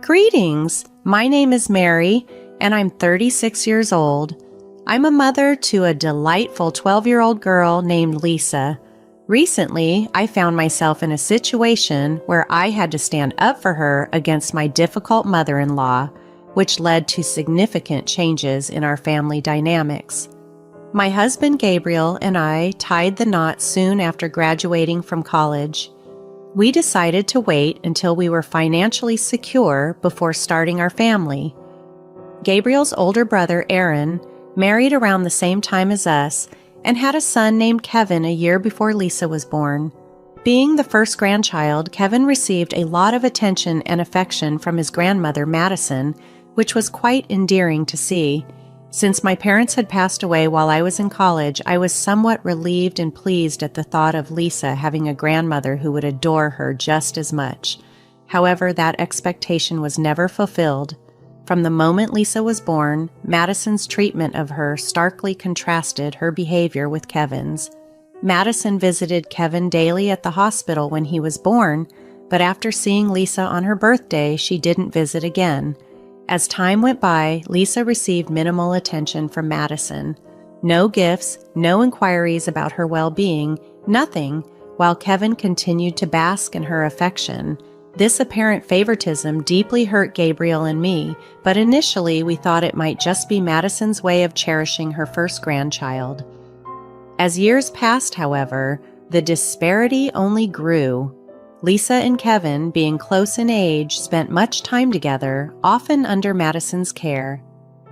Greetings! My name is Mary, and I'm 36 years old. I'm a mother to a delightful 12-year-old girl named Lisa. Recently, I found myself in a situation where I had to stand up for her against my difficult mother-in-law, which led to significant changes in our family dynamics. My husband Gabriel and I tied the knot soon after graduating from college. We decided to wait until we were financially secure before starting our family. Gabriel's older brother, Aaron, married around the same time as us and had a son named Kevin a year before Lisa was born. Being the first grandchild, Kevin received a lot of attention and affection from his grandmother, Madison, which was quite endearing to see. Since my parents had passed away while I was in college, I was somewhat relieved and pleased at the thought of Lisa having a grandmother who would adore her just as much. However, that expectation was never fulfilled. From the moment Lisa was born, Madison's treatment of her starkly contrasted her behavior with Kevin's. Madison visited Kevin daily at the hospital when he was born, but after seeing Lisa on her birthday, she didn't visit again. As time went by, Lisa received minimal attention from Madison. No gifts, no inquiries about her well-being, nothing, while Kevin continued to bask in her affection. This apparent favoritism deeply hurt Gabriel and me, but initially we thought it might just be Madison's way of cherishing her first grandchild. As years passed, however, the disparity only grew. Lisa and Kevin, being close in age, spent much time together, often under Madison's care.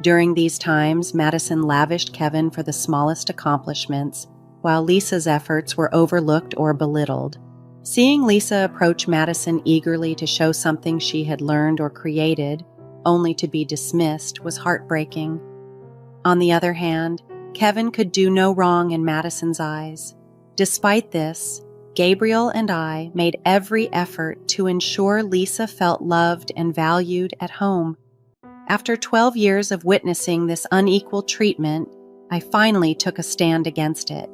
During these times, Madison lavished Kevin for the smallest accomplishments, while Lisa's efforts were overlooked or belittled. Seeing Lisa approach Madison eagerly to show something she had learned or created, only to be dismissed, was heartbreaking. On the other hand, Kevin could do no wrong in Madison's eyes. Despite this, Gabriel and I made every effort to ensure Lisa felt loved and valued at home. After 12 years of witnessing this unequal treatment, I finally took a stand against it.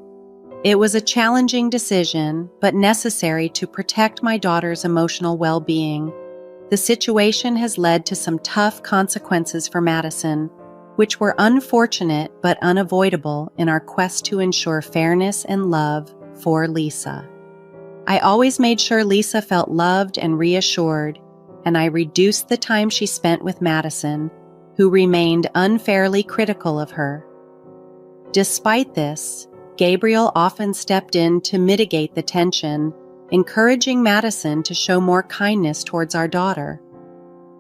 It was a challenging decision, but necessary to protect my daughter's emotional well-being. The situation has led to some tough consequences for Madison, which were unfortunate but unavoidable in our quest to ensure fairness and love for Lisa. I always made sure Lisa felt loved and reassured, and I reduced the time she spent with Madison, who remained unfairly critical of her. Despite this, Gabriel often stepped in to mitigate the tension, encouraging Madison to show more kindness towards our daughter.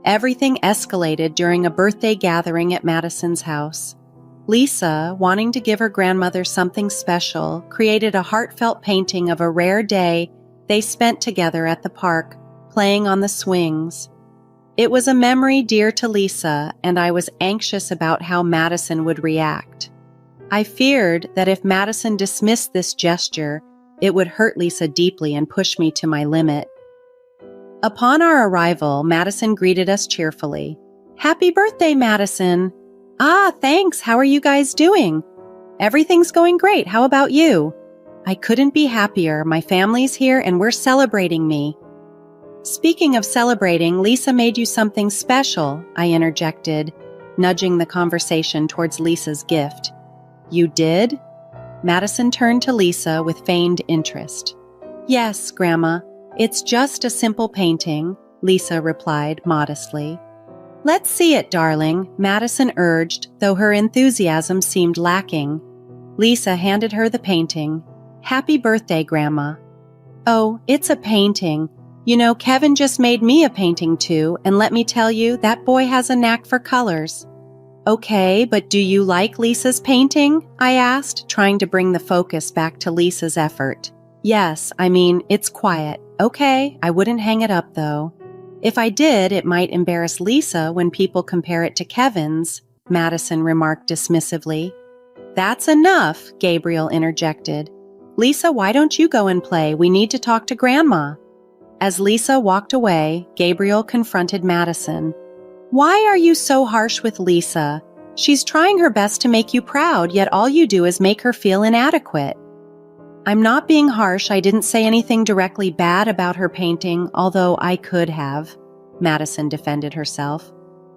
Everything escalated during a birthday gathering at Madison's house. Lisa, wanting to give her grandmother something special, created a heartfelt painting of a rare day they spent together at the park, playing on the swings. It was a memory dear to Lisa, and I was anxious about how Madison would react. I feared that if Madison dismissed this gesture, it would hurt Lisa deeply and push me to my limit. Upon our arrival, Madison greeted us cheerfully. "Happy birthday, Madison!" "Ah, thanks. How are you guys doing?" "Everything's going great. How about you?" "I couldn't be happier. My family's here and we're celebrating me." "Speaking of celebrating, Lisa made you something special," I interjected, nudging the conversation towards Lisa's gift. "You did?" Madison turned to Lisa with feigned interest. "Yes, Grandma. It's just a simple painting," Lisa replied modestly. "Let's see it, darling," Madison urged, though her enthusiasm seemed lacking. Lisa handed her the painting. "Happy birthday, Grandma." "Oh, it's a painting. You know, Kevin just made me a painting too, and let me tell you, that boy has a knack for colors." "Okay, but do you like Lisa's painting?" I asked, trying to bring the focus back to Lisa's effort. "Yes, I mean, it's quiet. Okay, I wouldn't hang it up though. If I did, it might embarrass Lisa when people compare it to Kevin's," Madison remarked dismissively. "That's enough," Gabriel interjected. "Lisa, why don't you go and play? We need to talk to Grandma." As Lisa walked away, Gabriel confronted Madison. "Why are you so harsh with Lisa? She's trying her best to make you proud, yet all you do is make her feel inadequate." "I'm not being harsh. I didn't say anything directly bad about her painting, although I could have." Madison defended herself.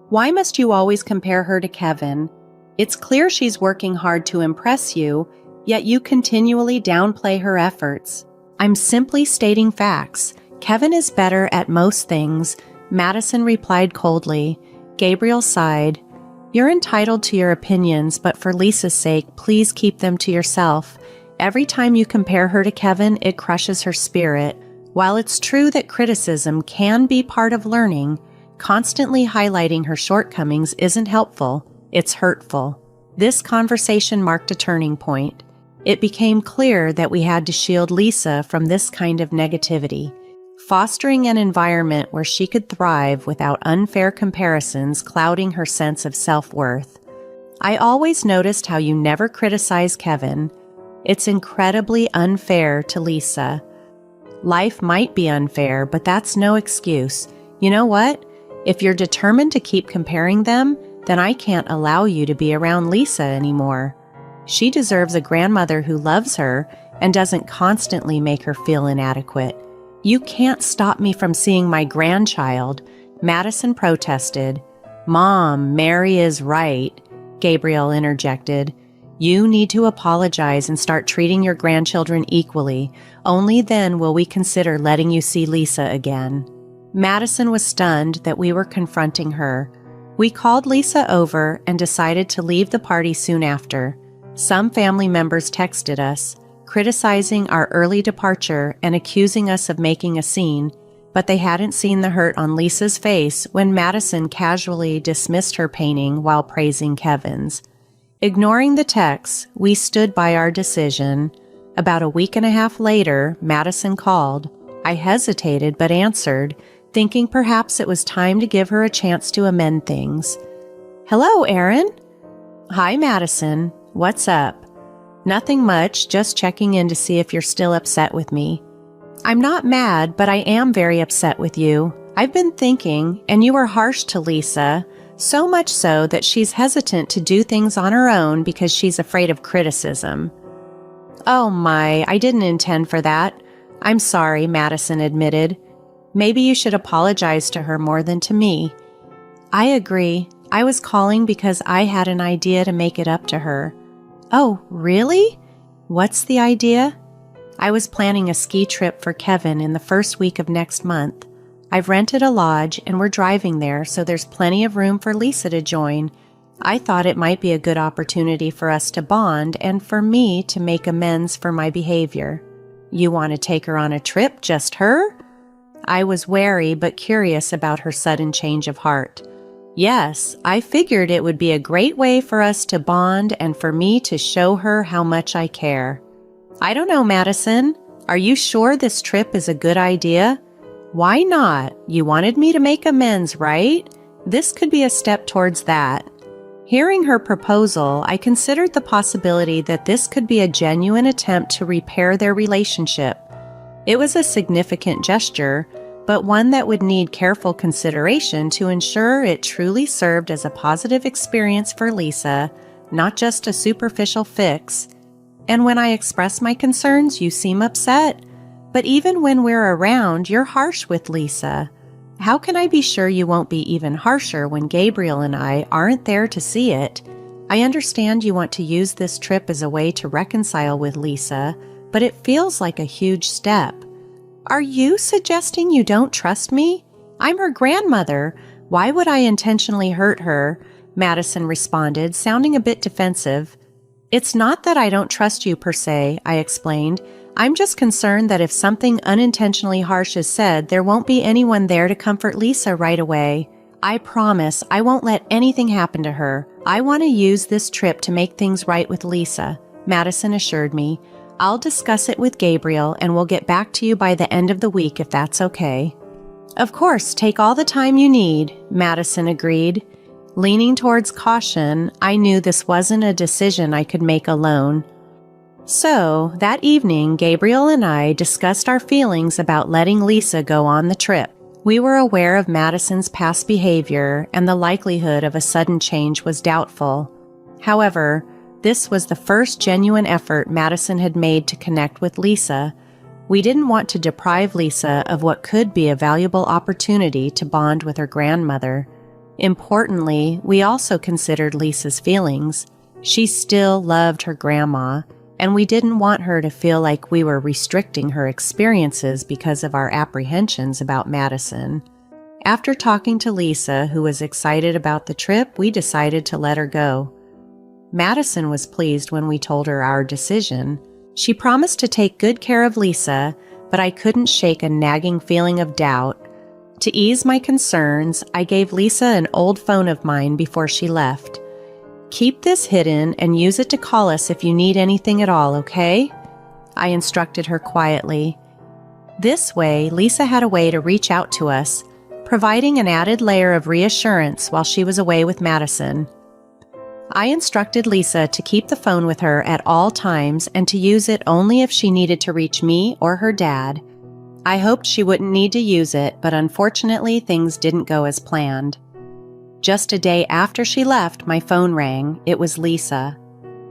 Why must you always compare her to Kevin? It's clear she's working hard to impress you, yet you continually downplay her efforts. I'm simply stating facts. Kevin is better at most things, Madison replied coldly. Gabriel sighed. You're entitled to your opinions, but for Lisa's sake, please keep them to yourself. Every time you compare her to Kevin, it crushes her spirit. While it's true that criticism can be part of learning, constantly highlighting her shortcomings isn't helpful. It's hurtful. This conversation marked a turning point. It became clear that we had to shield Lisa from this kind of negativity, fostering an environment where she could thrive without unfair comparisons clouding her sense of self-worth. I always noticed how you never criticize Kevin. It's incredibly unfair to Lisa. Life might be unfair, but that's no excuse. You know what? If you're determined to keep comparing them, then I can't allow you to be around Lisa anymore. She deserves a grandmother who loves her and doesn't constantly make her feel inadequate. You can't stop me from seeing my grandchild, Madison protested. Mom, Mary is right, Gabriel interjected. You need to apologize and start treating your grandchildren equally. Only then will we consider letting you see Lisa again. Madison was stunned that we were confronting her. We called Lisa over and decided to leave the party soon after. Some family members texted us, criticizing our early departure and accusing us of making a scene, but they hadn't seen the hurt on Lisa's face when Madison casually dismissed her painting while praising Kevin's. Ignoring the texts, we stood by our decision. About a week and a half later, Madison called. I hesitated but answered, thinking perhaps it was time to give her a chance to amend things. Hello, Erin. Hi, Madison. What's up? Nothing much, just checking in to see if you're still upset with me. I'm not mad, but I am very upset with you. I've been thinking, and you were harsh to Lisa, so much so that she's hesitant to do things on her own because she's afraid of criticism. Oh my, I didn't intend for that. I'm sorry, Madison admitted. Maybe you should apologize to her more than to me. I agree. I was calling because I had an idea to make it up to her. Oh, really? What's the idea? I was planning a ski trip for Kevin in the first week of next month. I've rented a lodge and we're driving there, so there's plenty of room for Lisa to join. I thought it might be a good opportunity for us to bond and for me to make amends for my behavior. You want to take her on a trip, just her? I was wary but curious about her sudden change of heart. Yes, I figured it would be a great way for us to bond and for me to show her how much I care. I don't know, Madison. Are you sure this trip is a good idea? Why not? You wanted me to make amends, right? This could be a step towards that. Hearing her proposal, I considered the possibility that this could be a genuine attempt to repair their relationship. It was a significant gesture, but one that would need careful consideration to ensure it truly served as a positive experience for Lisa, not just a superficial fix. And when I express my concerns, you seem upset. But even when we're around, you're harsh with Lisa. How can I be sure you won't be even harsher when Gabriel and I aren't there to see it? I understand you want to use this trip as a way to reconcile with Lisa, but it feels like a huge step. Are you suggesting you don't trust me? I'm her grandmother. Why would I intentionally hurt her? Madison responded, sounding a bit defensive. It's not that I don't trust you per se, I explained. I'm just concerned that if something unintentionally harsh is said, there won't be anyone there to comfort Lisa right away. I promise I won't let anything happen to her. I want to use this trip to make things right with Lisa, Madison assured me. I'll discuss it with Gabriel and we'll get back to you by the end of the week if that's okay. Of course, take all the time you need, Madison agreed. Leaning towards caution, I knew this wasn't a decision I could make alone. So, that evening, Gabriel and I discussed our feelings about letting Lisa go on the trip. We were aware of Madison's past behavior, and the likelihood of a sudden change was doubtful. However, this was the first genuine effort Madison had made to connect with Lisa. We didn't want to deprive Lisa of what could be a valuable opportunity to bond with her grandmother. Importantly, we also considered Lisa's feelings. She still loved her grandma, and we didn't want her to feel like we were restricting her experiences because of our apprehensions about Madison. After talking to Lisa, who was excited about the trip, we decided to let her go. Madison was pleased when we told her our decision. She promised to take good care of Lisa, but I couldn't shake a nagging feeling of doubt. To ease my concerns, I gave Lisa an old phone of mine before she left. "Keep this hidden and use it to call us if you need anything at all, okay?" I instructed her quietly. This way, Lisa had a way to reach out to us, providing an added layer of reassurance while she was away with Madison. I instructed Lisa to keep the phone with her at all times and to use it only if she needed to reach me or her dad. I hoped she wouldn't need to use it, but unfortunately things didn't go as planned. Just a day after she left, my phone rang. It was Lisa.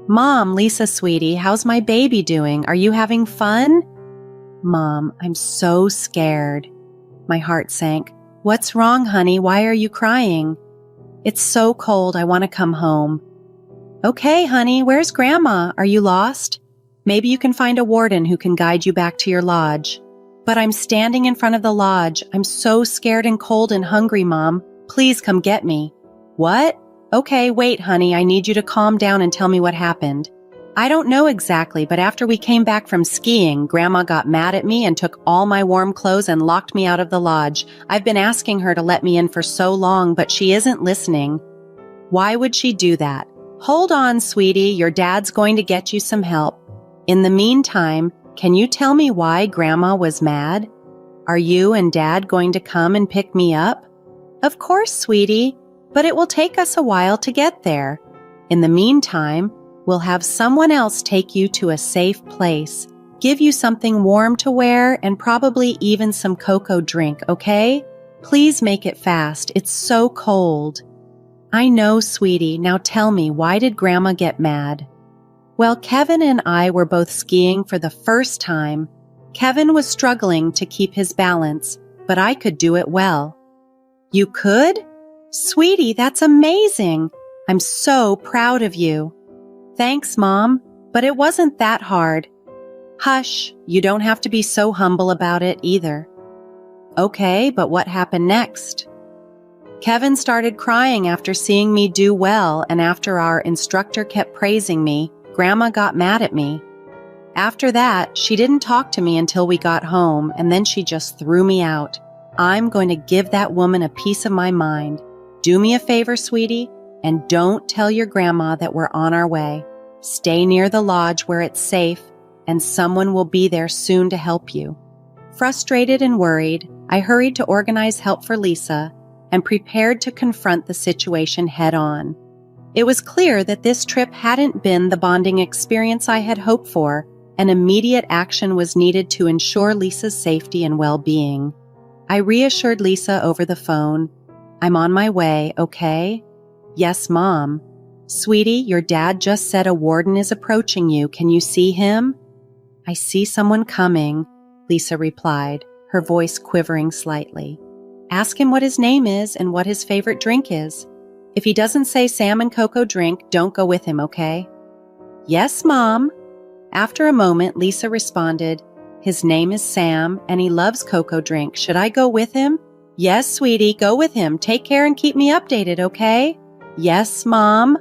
"Mom, Lisa, sweetie, how's my baby doing? Are you having fun?" "Mom, I'm so scared." My heart sank. "What's wrong, honey? Why are you crying?" "It's so cold, I want to come home." "Okay, honey, where's Grandma? Are you lost? Maybe you can find a warden who can guide you back to your lodge." "But I'm standing in front of the lodge. I'm so scared and cold and hungry, Mom. Please come get me." "What?" "Okay, wait, honey, I need you to calm down and tell me what happened." "I don't know exactly, but after we came back from skiing, Grandma got mad at me and took all my warm clothes and locked me out of the lodge. I've been asking her to let me in for so long, but she isn't listening." "Why would she do that?" "Hold on, sweetie, your dad's going to get you some help. In the meantime, can you tell me why Grandma was mad? Are you and Dad going to come and pick me up?" "Of course, sweetie, but it will take us a while to get there. In the meantime, we'll have someone else take you to a safe place, give you something warm to wear, and probably even some cocoa drink, okay? Please make it fast. It's so cold." "I know, sweetie. Now tell me, why did Grandma get mad?" "Well, Kevin and I were both skiing for the first time. Kevin was struggling to keep his balance, but I could do it well." "You could? Sweetie, that's amazing. I'm so proud of you." "Thanks, Mom, but it wasn't that hard." "Hush, you don't have to be so humble about it either." "Okay, but what happened next?" "Kevin started crying after seeing me do well, and after our instructor kept praising me, Grandma got mad at me. After that, she didn't talk to me until we got home, and then she just threw me out. I'm going to give that woman a piece of my mind. Do me a favor, sweetie, and don't tell your grandma that we're on our way. Stay near the lodge where it's safe, and someone will be there soon to help you." Frustrated and worried, I hurried to organize help for Lisa and prepared to confront the situation head on. It was clear that this trip hadn't been the bonding experience I had hoped for, and immediate action was needed to ensure Lisa's safety and well-being. I reassured Lisa over the phone. "I'm on my way, okay?" "Yes, Mom." "Sweetie, your dad just said a warden is approaching you. Can you see him?" "I see someone coming," Lisa replied, her voice quivering slightly. "Ask him what his name is and what his favorite drink is. If he doesn't say salmon cocoa drink, don't go with him, okay?" "Yes, Mom." After a moment, Lisa responded, "His name is Sam, and he loves cocoa drink. Should I go with him?" "Yes, sweetie, go with him. Take care and keep me updated, okay?" "Yes, Mom."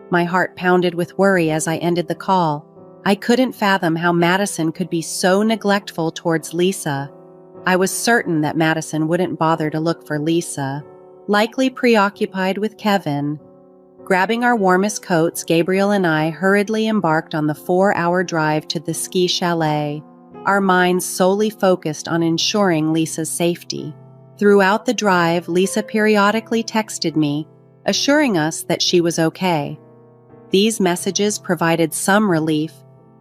My heart pounded with worry as I ended the call. I couldn't fathom how Madison could be so neglectful towards Lisa. I was certain that Madison wouldn't bother to look for Lisa, likely preoccupied with Kevin. Grabbing our warmest coats, Gabriel and I hurriedly embarked on the 4-hour drive to the ski chalet, our minds solely focused on ensuring Lisa's safety. Throughout the drive, Lisa periodically texted me, assuring us that she was okay. These messages provided some relief,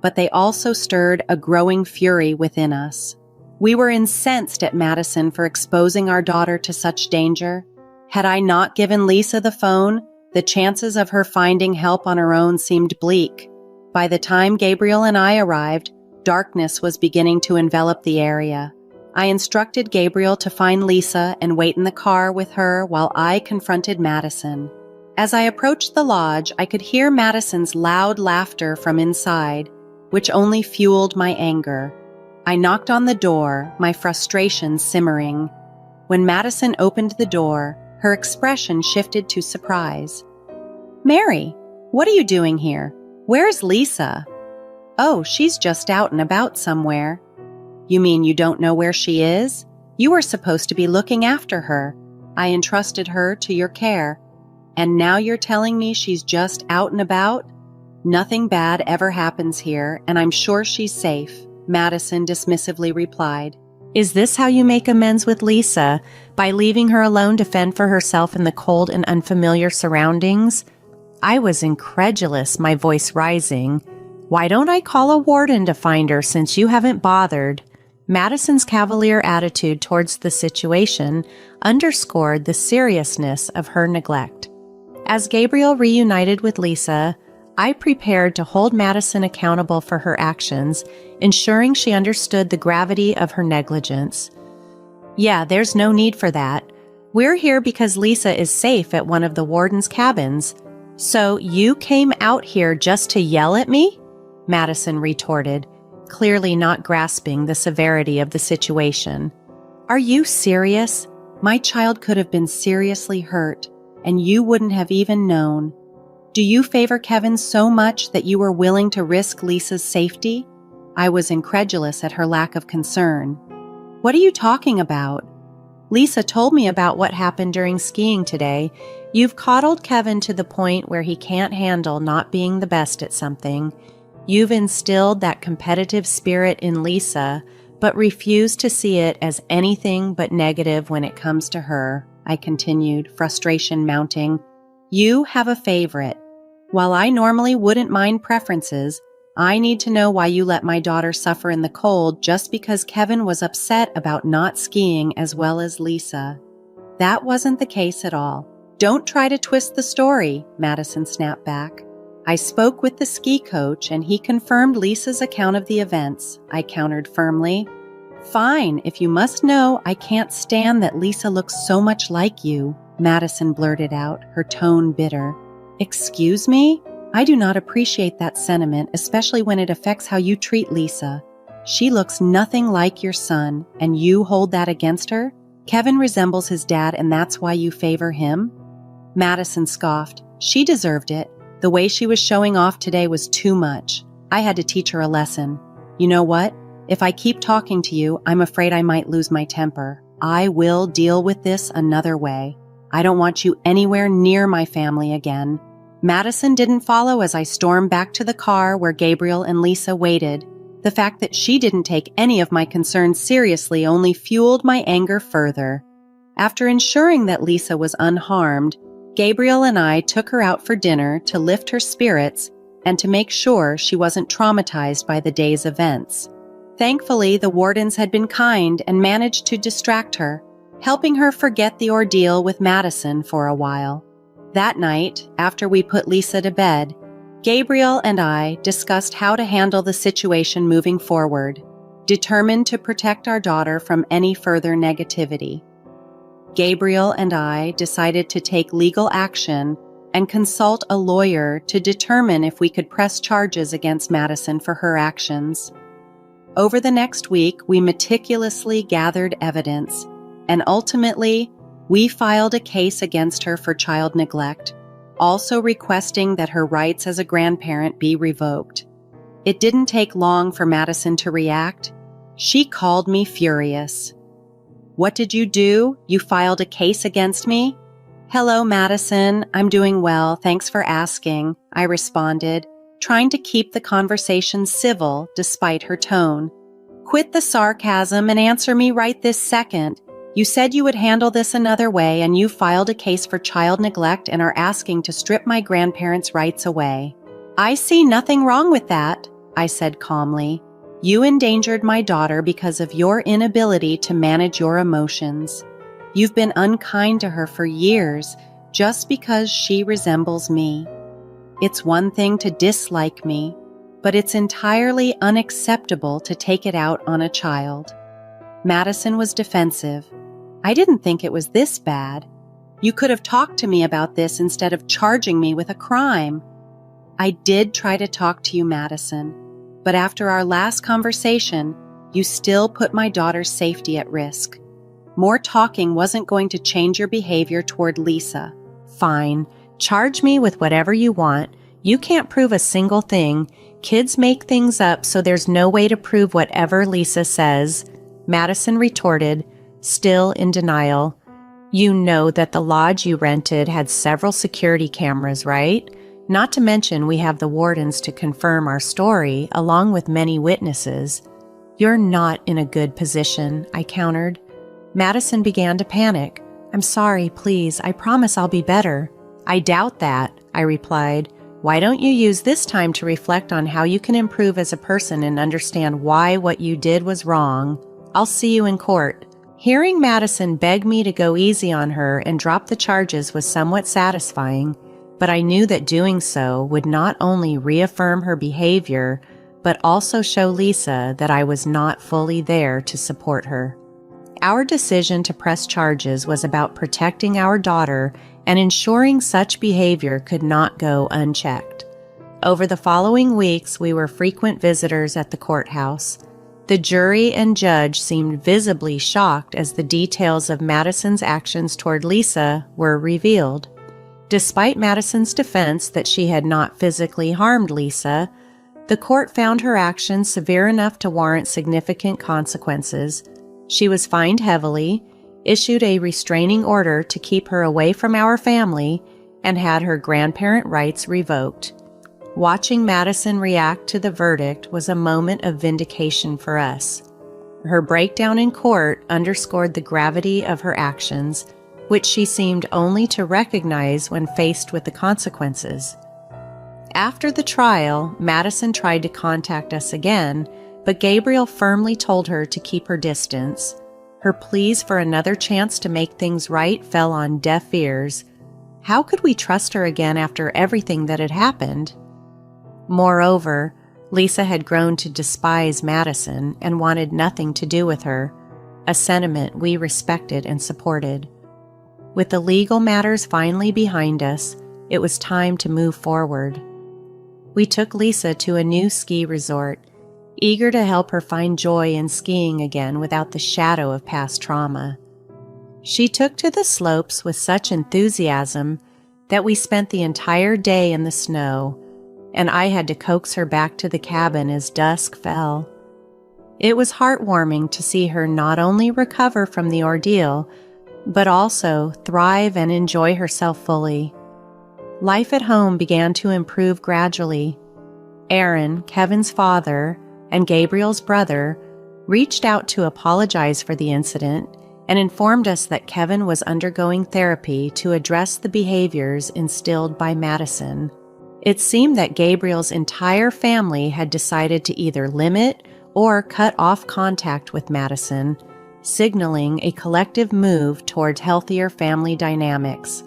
but they also stirred a growing fury within us. We were incensed at Madison for exposing our daughter to such danger. Had I not given Lisa the phone, the chances of her finding help on her own seemed bleak. By the time Gabriel and I arrived, Darkness was beginning to envelop the area. I instructed Gabriel to find Lisa and wait in the car with her while I confronted Madison. As I approached the lodge, I could hear Madison's loud laughter from inside, which only fueled my anger. I knocked on the door, my frustration simmering. When Madison opened the door, her expression shifted to surprise. "Mary, what are you doing here? Where's Lisa?" "Oh, she's just out and about somewhere." "You mean you don't know where she is? You were supposed to be looking after her. I entrusted her to your care. And now you're telling me she's just out and about?" "Nothing bad ever happens here, and I'm sure she's safe," Madison dismissively replied. "Is this how you make amends with Lisa? By leaving her alone to fend for herself in the cold and unfamiliar surroundings?" I was incredulous, my voice rising. "Why don't I call a warden to find her since you haven't bothered?" Madison's cavalier attitude towards the situation underscored the seriousness of her neglect. As Gabriel reunited with Lisa, I prepared to hold Madison accountable for her actions, ensuring she understood the gravity of her negligence. "Yeah, there's no need for that. We're here because Lisa is safe at one of the warden's cabins. So you came out here just to yell at me?" Madison retorted, clearly not grasping the severity of the situation. "Are you serious? My child could have been seriously hurt, and you wouldn't have even known. Do you favor Kevin so much that you were willing to risk Lisa's safety?" I was incredulous at her lack of concern. "What are you talking about?" "Lisa told me about what happened during skiing today. You've coddled Kevin to the point where he can't handle not being the best at something. You've instilled that competitive spirit in Lisa, but refused to see it as anything but negative when it comes to her," I continued, frustration mounting. "You have a favorite. While I normally wouldn't mind preferences, I need to know why you let my daughter suffer in the cold just because Kevin was upset about not skiing as well as Lisa. That wasn't the case at all. Don't try to twist the story," Madison snapped back. "I spoke with the ski coach and he confirmed Lisa's account of the events," I countered firmly. "Fine, if you must know, I can't stand that Lisa looks so much like you," Madison blurted out, her tone bitter. "Excuse me? I do not appreciate that sentiment, especially when it affects how you treat Lisa. She looks nothing like your son, and you hold that against her? Kevin resembles his dad, and that's why you favor him?" Madison scoffed. "She deserved it. The way she was showing off today was too much. I had to teach her a lesson. You know what? If I keep talking to you, I'm afraid I might lose my temper. I will deal with this another way. I don't want you anywhere near my family again." Madison didn't follow as I stormed back to the car where Gabriel and Lisa waited. The fact that she didn't take any of my concerns seriously only fueled my anger further. After ensuring that Lisa was unharmed, Gabriel and I took her out for dinner to lift her spirits and to make sure she wasn't traumatized by the day's events. Thankfully, the wardens had been kind and managed to distract her, helping her forget the ordeal with Madison for a while. That night, after we put Lisa to bed, Gabriel and I discussed how to handle the situation moving forward, determined to protect our daughter from any further negativity. Gabriel and I decided to take legal action and consult a lawyer to determine if we could press charges against Madison for her actions. Over the next week, we meticulously gathered evidence, and ultimately, we filed a case against her for child neglect, also requesting that her rights as a grandparent be revoked. It didn't take long for Madison to react. She called me furious. "What did you do? You filed a case against me?" "Hello, Madison. I'm doing well. Thanks for asking," I responded, trying to keep the conversation civil despite her tone. "Quit the sarcasm and answer me right this second. You said you would handle this another way, and you filed a case for child neglect and are asking to strip my grandparents' rights away." "I see nothing wrong with that," I said calmly. "You endangered my daughter because of your inability to manage your emotions. You've been unkind to her for years just because she resembles me. It's one thing to dislike me, but it's entirely unacceptable to take it out on a child. Madison was defensive. I didn't think it was this bad. You could have talked to me about this instead of charging me with a crime. I did try to talk to you, Madison, but after our last conversation, you still put my daughter's safety at risk. More talking wasn't going to change your behavior toward Lisa. Fine, charge me with whatever you want. You can't prove a single thing. Kids make things up, so there's no way to prove whatever Lisa says, Madison retorted, still in denial. You know that the lodge you rented had several security cameras, right? Not to mention we have the wardens to confirm our story, along with many witnesses. You're not in a good position, I countered. Madison began to panic. I'm sorry, please, I promise I'll be better. I doubt that, I replied. Why don't you use this time to reflect on how you can improve as a person and understand why what you did was wrong? I'll see you in court. Hearing Madison beg me to go easy on her and drop the charges was somewhat satisfying, but I knew that doing so would not only reaffirm her behavior, but also show Lisa that I was not fully there to support her. Our decision to press charges was about protecting our daughter and ensuring such behavior could not go unchecked. Over the following weeks, we were frequent visitors at the courthouse. The jury and judge seemed visibly shocked as the details of Madison's actions toward Lisa were revealed. Despite Madison's defense that she had not physically harmed Lisa, the court found her actions severe enough to warrant significant consequences. She was fined heavily, issued a restraining order to keep her away from our family, and had her grandparent rights revoked. Watching Madison react to the verdict was a moment of vindication for us. Her breakdown in court underscored the gravity of her actions, which she seemed only to recognize when faced with the consequences. After the trial, Madison tried to contact us again, but Gabriel firmly told her to keep her distance. Her pleas for another chance to make things right fell on deaf ears. How could we trust her again after everything that had happened? Moreover, Lisa had grown to despise Madison and wanted nothing to do with her, a sentiment we respected and supported. With the legal matters finally behind us, it was time to move forward. We took Lisa to a new ski resort, eager to help her find joy in skiing again without the shadow of past trauma. She took to the slopes with such enthusiasm that we spent the entire day in the snow, and I had to coax her back to the cabin as dusk fell. It was heartwarming to see her not only recover from the ordeal, but also thrive and enjoy herself fully. Life at home began to improve gradually. Aaron, Kevin's father, and Gabriel's brother reached out to apologize for the incident and informed us that Kevin was undergoing therapy to address the behaviors instilled by Madison. It seemed that Gabriel's entire family had decided to either limit or cut off contact with Madison, signaling a collective move towards healthier family dynamics.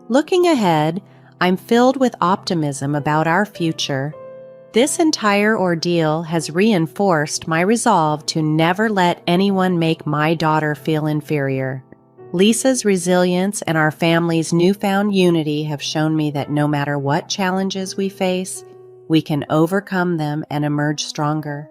Looking ahead, I'm filled with optimism about our future. This entire ordeal has reinforced my resolve to never let anyone make my daughter feel inferior. Lisa's resilience and our family's newfound unity have shown me that no matter what challenges we face, we can overcome them and emerge stronger.